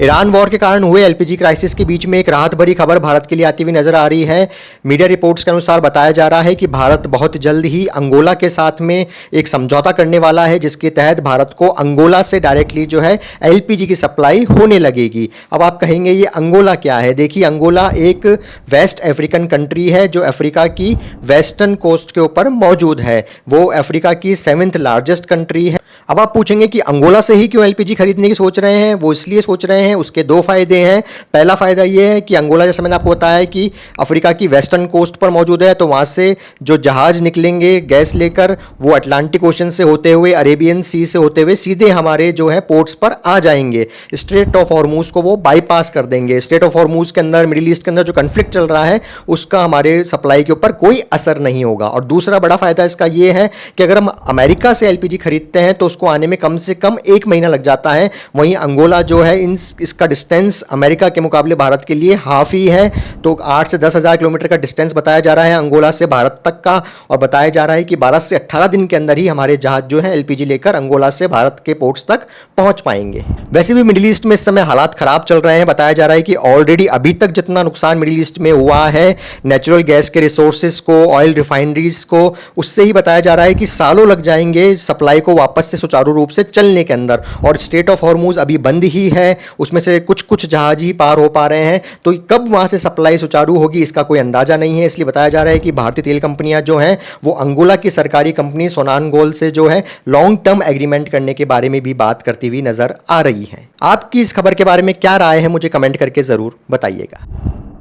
Iran war के कारण हुए एलपीजी क्राइसिस के बीच में एक राहत भरी खबर भारत के लिए आती हुई नजर आ रही है। मीडिया रिपोर्ट्स के अनुसार बताया जा रहा है कि भारत बहुत जल्द ही अंगोला के साथ में एक समझौता करने वाला है, जिसके तहत भारत को अंगोला से डायरेक्टली जो है एलपीजी की सप्लाई होने लगेगी। अब आप कहेंगे ये अंगोला क्या है? देखिए, अंगोला एक वेस्ट अफ्रीकन कंट्री है जो अफ्रीका की वेस्टर्न कोस्ट के ऊपर मौजूद है। वो अफ्रीका की 7th लार्जेस्ट कंट्री है। अब आप पूछेंगे कि अंगोला से ही क्यों एलपीजी खरीदने की सोच रहे हैं? वो इसलिए सोच रहे हैं, उसके दो फायदे हैं। पहला फायदा ये है कि अंगोला, जैसे मैंने आपको बताया है कि अफ्रीका की वेस्टर्न कोस्ट पर मौजूद है, तो वहां से जो जहाज निकलेंगे गैस लेकर, वो अटलांटिक ओशन से होते हुए, अरेबियन सी से होते हुए सीधे हमारे जो है पोर्ट्स पर आ जाएंगे। स्ट्रेट ऑफ हॉर्मूज को वो बाईपास कर देंगे। स्ट्रेट ऑफ हॉर्मूज के अंदर, मिडिल ईस्ट के अंदर जो कन्फ्लिक्ट चल रहा है, उसका हमारे सप्लाई के ऊपर कोई असर नहीं होगा। और दूसरा बड़ा फायदा इसका ये है कि अगर हम अमेरिका से एलपीजी खरीदते हैं तो उसको आने में कम से कम 1 महीना लग जाता है। वहीं अंगोला जो है, इसका डिस्टेंस अमेरिका के मुकाबले भारत के लिए हाफ ही है। तो 8 से 10 हज़ार किलोमीटर का डिस्टेंस बताया जा रहा है अंगोला से भारत तक का, और बताया जा रहा है कि 12 से 18 दिन के अंदर ही हमारे जहाज जो है एलपीजी लेकर अंगोला से भारत के पोर्ट्स तक पहुंच पाएंगे। वैसे भी मिडिल ईस्ट में इस समय हालात खराब चल रहे हैं। बताया जा रहा है कि ऑलरेडी अभी तक जितना नुकसान मिडिल ईस्ट में हुआ है नेचुरल गैस के रिसोर्सेज को, ऑयल रिफाइनरीज को, उससे ही बताया जा रहा है कि सालों लग जाएंगे सप्लाई को वापस से सुचारू रूप से चलने के अंदर। और स्ट्रेट ऑफ हॉर्मूज अभी बंद ही है, उसमें से कुछ कुछ जहाज ही पार हो पा रहे हैं। तो कब वहां से सप्लाई सुचारू होगी इसका कोई अंदाजा नहीं है। इसलिए बताया जा रहा है कि भारतीय तेल कंपनियां जो हैं वो अंगोला की सरकारी कंपनी सोनानगोल से जो है लॉन्ग टर्म एग्रीमेंट करने के बारे में भी बात करती हुई नजर आ रही हैं। आपकी इस खबर के बारे में क्या राय है, मुझे कमेंट करके जरूर बताइएगा।